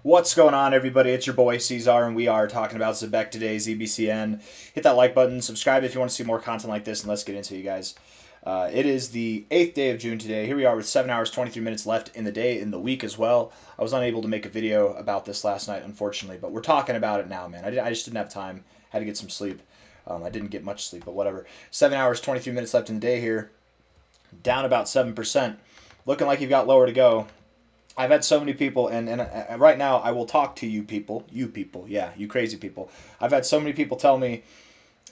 What's going on, everybody? It's your boy C-Zar, and we are talking about Zebec today, ZBCN. Hit that like button, subscribe if you want to see more content like this, and let's get into it, you guys. It is the 8th day of June today. Here we are with 7 hours, 23 minutes left in the day, in the week as well. I was unable to make a video about this last night, unfortunately, but we're talking about it now, man. I just didn't have time. Had to get some sleep. I didn't get much sleep, but whatever. 7 hours, 23 minutes left in the day here. Down about 7%. Looking like you've got lower to go. I've had so many people, and right now I will talk to you people, yeah, you crazy people. I've had so many people tell me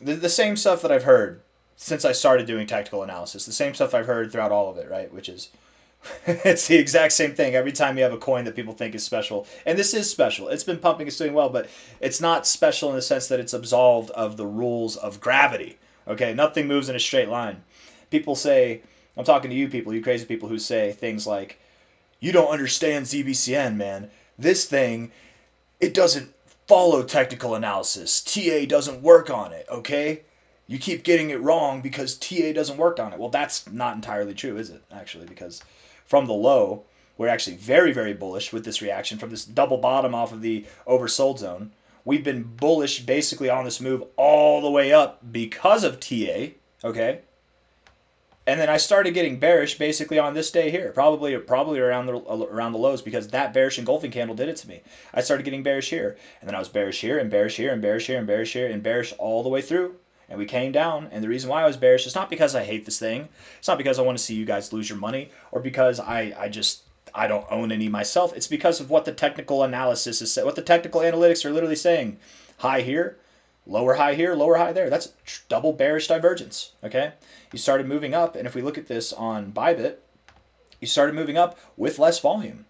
the same stuff that I've heard since I started doing tactical analysis, the same stuff I've heard throughout all of it, right? Which is, it's the exact same thing every time you have a coin that people think is special. And this is special. It's been pumping, it's doing well, but it's not special in the sense that it's absolved of the rules of gravity, okay? Nothing moves in a straight line. People say, I'm talking to you people, you crazy people who say things like, you don't understand ZBCN, man. This thing, it doesn't follow technical analysis. TA doesn't work on it, okay? You keep getting it wrong because TA doesn't work on it. Well, that's not entirely true, is it, actually? Because from the low, we're actually very, very bullish with this reaction from this double bottom off of the oversold zone. We've been bullish basically on this move all the way up because of TA, okay? And then I started getting bearish basically on this day here, probably around the lows, because that bearish engulfing candle did it to me. I started getting bearish here, and then I was bearish here and bearish here and bearish here and bearish here and bearish all the way through. And we came down, and the reason why I was bearish is not because I hate this thing. It's not because I want to see you guys lose your money or because I don't own any myself. It's because of what the technical analysis is, what the technical analytics are literally saying. High here, lower high here, lower high there. That's double bearish divergence, okay? You started moving up, and if we look at this on Bybit, you started moving up with less volume,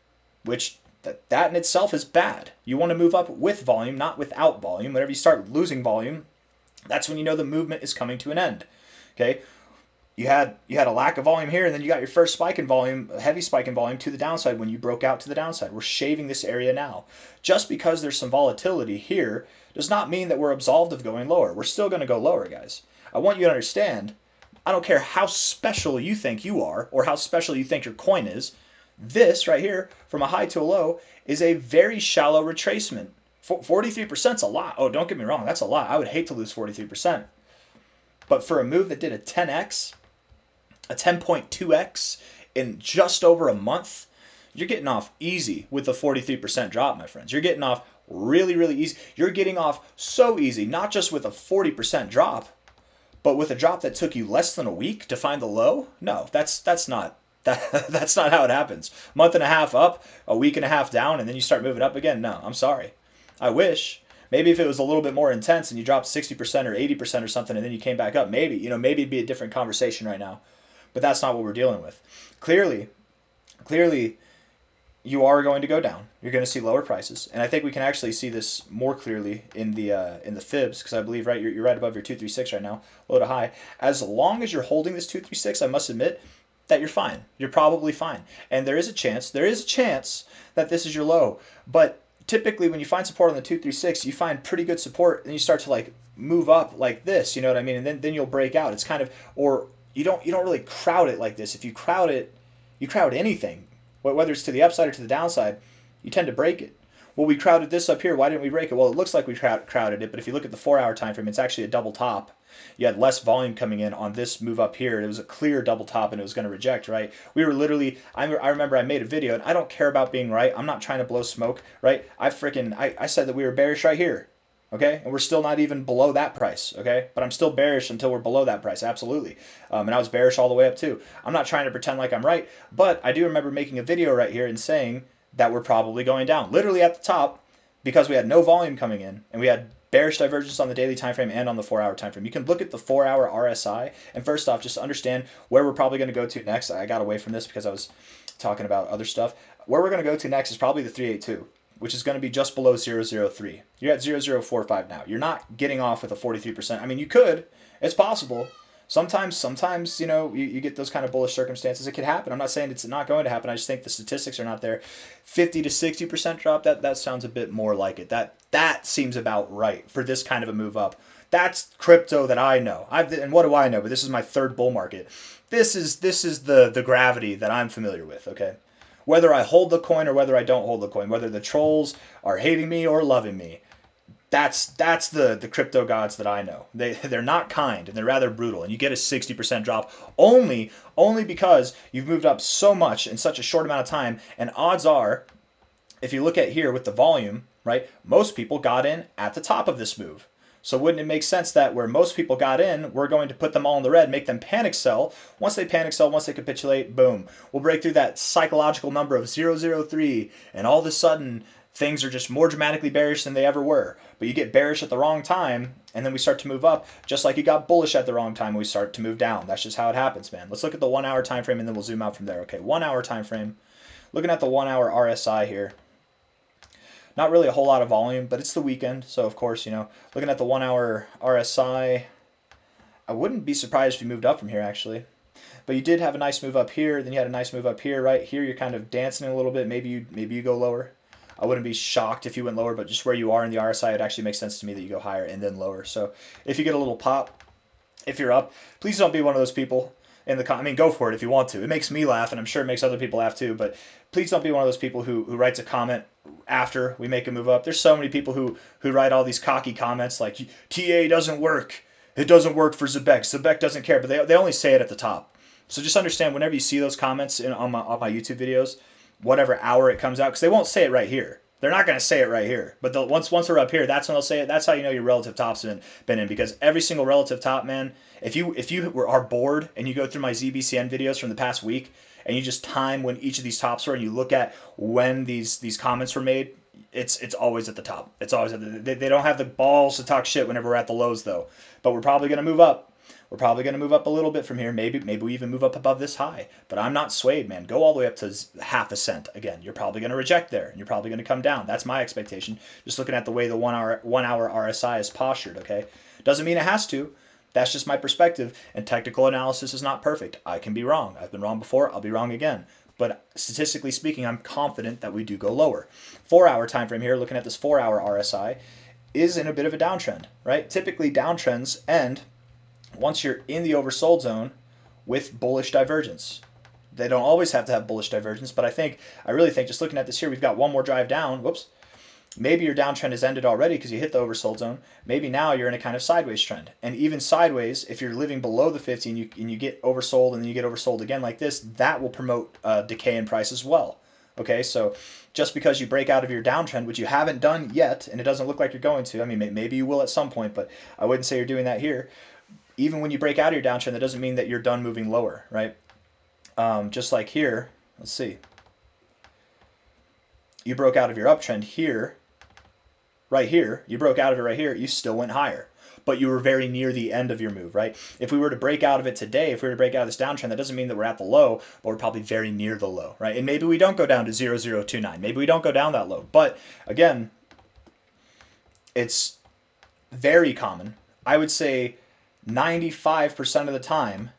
which that in itself is bad. You want to move up with volume, not without volume. Whenever you start losing volume, that's when you know the movement is coming to an end, okay? You had a lack of volume here, and then you got your first spike in volume, a heavy spike in volume to the downside when you broke out to the downside. We're shaving this area now. Just because there's some volatility here does not mean that we're absolved of going lower. We're still going to go lower, guys. I want you to understand, I don't care how special you think you are or how special you think your coin is, this right here, from a high to a low, is a very shallow retracement. 43% is a lot. Oh, don't get me wrong, that's a lot. I would hate to lose 43%. But for a move that did a 10x, a 10.2x in just over a month, you're getting off easy with a 43% drop, my friends. You're getting off really, really easy. You're getting off so easy, not just with a 40% drop, but with a drop that took you less than a week to find the low. No, that's not that's not how it happens. Month and a half up, a week and a half down, and then you start moving up again. No, I'm sorry. I wish. Maybe if it was a little bit more intense and you dropped 60% or 80% or something and then you came back up, maybe it'd be a different conversation right now. But that's not what we're dealing with. Clearly, you are going to go down. You're going to see lower prices, and I think we can actually see this more clearly in the fibs, because I believe you're right above your 236 right now, low to high. As long as you're holding this 236, I must admit that you're fine. You're probably fine, and there is a chance that this is your low. But typically, when you find support on the 236, you find pretty good support, and you start to like move up like this. You know what I mean? And then you'll break out. It's kind of, or you don't really crowd it like this. If you crowd it, you crowd anything, whether it's to the upside or to the downside, you tend to break it. Well, we crowded this up here. Why didn't we break it? Well, it looks like we crowded it, but if you look at the 4-hour time frame, it's actually a double top. You had less volume coming in on this move up here. It was a clear double top, and it was going to reject, right? We were literally, I remember I made a video, and I don't care about being right. I'm not trying to blow smoke, right? I said that we were bearish right here, okay? And we're still not even below that price, okay? But I'm still bearish until we're below that price, absolutely. And I was bearish all the way up too. I'm not trying to pretend like I'm right, but I do remember making a video right here and saying that we're probably going down, literally at the top, because we had no volume coming in, and we had bearish divergence on the daily time frame and on the 4-hour time frame. You can look at the 4-hour RSI, and first off, just understand where we're probably going to go to next. I got away from this because I was talking about other stuff. Where we're going to go to next is probably the 382. Which is going to be just below 003. You're at 0045 now. You're not getting off with a 43%. I mean, you could. It's possible. Sometimes, you get those kind of bullish circumstances. It could happen. I'm not saying it's not going to happen. I just think the statistics are not there. 50 to 60% drop, that sounds a bit more like it. That seems about right for this kind of a move up. That's crypto that I know. And what do I know? But this is my third bull market. This is the gravity that I'm familiar with, okay? whether I hold the coin or whether I don't hold the coin, whether the trolls are hating me or loving me. That's the crypto gods that I know. They're not kind, and they're rather brutal. And you get a 60% drop only because you've moved up so much in such a short amount of time. And odds are, if you look at here with the volume, right, most people got in at the top of this move. So wouldn't it make sense that where most people got in, we're going to put them all in the red, make them panic sell. Once they panic sell, once they capitulate, boom. We'll break through that psychological number of 003, and all of a sudden, things are just more dramatically bearish than they ever were. But you get bearish at the wrong time, and then we start to move up, just like you got bullish at the wrong time, and we start to move down. That's just how it happens, man. Let's look at the 1 hour time frame, and then we'll zoom out from there. Okay, 1 hour time frame. Looking at the 1 hour RSI here. Not really a whole lot of volume, but it's the weekend, so of course, you know, looking at the 1 hour RSI, I wouldn't be surprised if you moved up from here, actually. But you did have a nice move up here, then you had a nice move up here, right? Here you're kind of dancing a little bit. Maybe you go lower. I wouldn't be shocked if you went lower, but just where you are in the RSI, it actually makes sense to me that you go higher and then lower. So if you get a little pop, if you're up, please don't be one of those people in the I mean, go for it if you want to. It makes me laugh, and I'm sure it makes other people laugh too, but please don't be one of those people who writes a comment after we make a move up. There's so many people who write all these cocky comments like, TA doesn't work. It doesn't work for Zebec. Zebec doesn't care, but they only say it at the top. So just understand, whenever you see those comments on my YouTube videos, whatever hour it comes out, because they won't say it right here. They're not going to say it right here. But once they're up here, that's when they'll say it. That's how you know your relative top's been in. Because every single relative top, man, if you are bored and you go through my ZBCN videos from the past week and you just time when each of these tops were and you look at when these comments were made, it's always at the top. It's always at they don't have the balls to talk shit whenever we're at the lows, though. But we're probably going to move up. We're probably going to move up a little bit from here. Maybe we even move up above this high. But I'm not swayed, man. Go all the way up to half a cent. Again, you're probably going to reject there, and you're probably going to come down. That's my expectation. Just looking at the way the 1 hour RSI is postured, okay? Doesn't mean it has to. That's just my perspective, and technical analysis is not perfect. I can be wrong. I've been wrong before. I'll be wrong again. But statistically speaking, I'm confident that we do go lower. 4 hour time frame here, looking at this 4 hour RSI, is in a bit of a downtrend, right? Typically, downtrends end once you're in the oversold zone with bullish divergence. They don't always have to have bullish divergence, but I really think, just looking at this here, we've got one more drive down. Whoops. Maybe your downtrend has ended already because you hit the oversold zone. Maybe now you're in a kind of sideways trend. And even sideways, if you're living below the 50 and you get oversold and then you get oversold again like this, that will promote decay in price as well. Okay, so just because you break out of your downtrend, which you haven't done yet, and it doesn't look like you're going to, I mean, maybe you will at some point, but I wouldn't say you're doing that here. Even when you break out of your downtrend, that doesn't mean that you're done moving lower, right? Just like here, let's see. You broke out of your uptrend here, right here. You broke out of it right here. You still went higher, but you were very near the end of your move, right? If we were to break out of it today, if we were to break out of this downtrend, that doesn't mean that we're at the low, but we're probably very near the low, right? And maybe we don't go down to 0.029. Maybe we don't go down that low. But again, it's very common. I would say 95% of the time,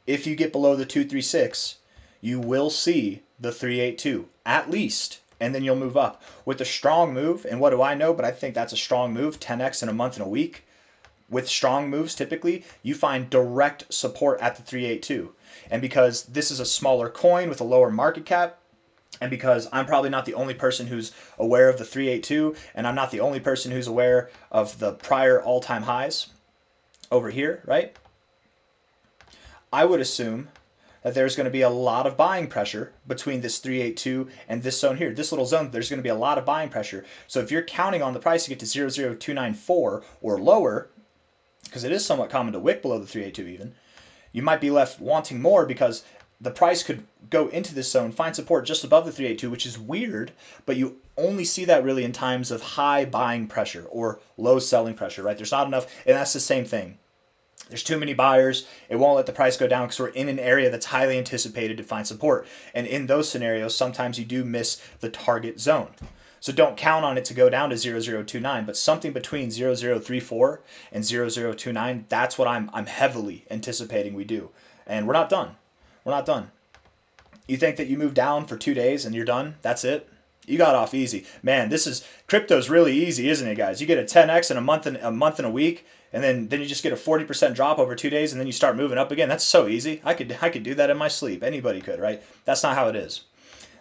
if you get below the 236, you will see the 382 at least, and then you'll move up with a strong move. And what do I know? But I think that's a strong move. 10x in a month and a week. With strong moves, typically you find direct support at the 382, and because this is a smaller coin with a lower market cap, and because I'm probably not the only person who's aware of the 382, and I'm not the only person who's aware of the prior all-time highs over here, right? I would assume that there's going to be a lot of buying pressure between this 382 and this zone here. This little zone, there's going to be a lot of buying pressure. So if you're counting on the price to get to 0.0294 or lower, because it is somewhat common to wick below the 382 even, you might be left wanting more because the price could go into this zone, find support just above the 382, which is weird, but you only see that really in times of high buying pressure or low selling pressure, right? There's not enough, and that's the same thing. There's too many buyers. It won't let the price go down because we're in an area that's highly anticipated to find support. And in those scenarios, sometimes you do miss the target zone. So don't count on it to go down to 0.029, but something between 0.034 and 0.029, that's what I'm heavily anticipating we do. And we're not done. We're not done. You think that you move down for 2 days and you're done? That's it? You got off easy. Man, crypto's really easy, isn't it, guys? You get a 10x in a month and a week, and then you just get a 40% drop over 2 days, and then you start moving up again. That's so easy. I could do that in my sleep. Anybody could, right? That's not how it is.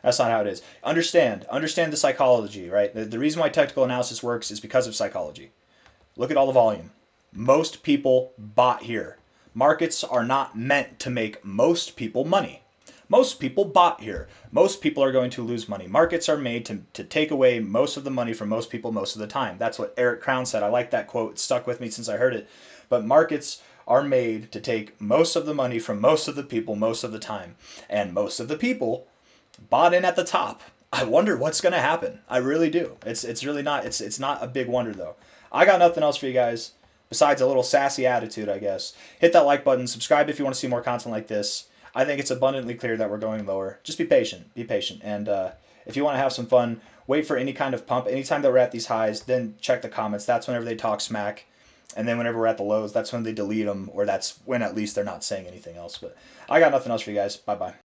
That's not how it is. Understand the psychology, right? The reason why technical analysis works is because of psychology. Look at all the volume. Most people bought here. Markets are not meant to make most people money. Most people bought here. Most people are going to lose money. Markets are made to take away most of the money from most people most of the time. That's what Eric Crown said. I like that quote. It stuck with me since I heard it. But markets are made to take most of the money from most of the people most of the time. And most of the people bought in at the top. I wonder what's going to happen. I really do. It's really not. It's not a big wonder though. I got nothing else for you guys besides a little sassy attitude, I guess. Hit that like button. Subscribe if you want to see more content like this. I think it's abundantly clear that we're going lower. Just be patient. Be patient. And if you want to have some fun, wait for any kind of pump. Anytime that we're at these highs, then check the comments. That's whenever they talk smack. And then whenever we're at the lows, that's when they delete them, or that's when at least they're not saying anything else. But I got nothing else for you guys. Bye-bye.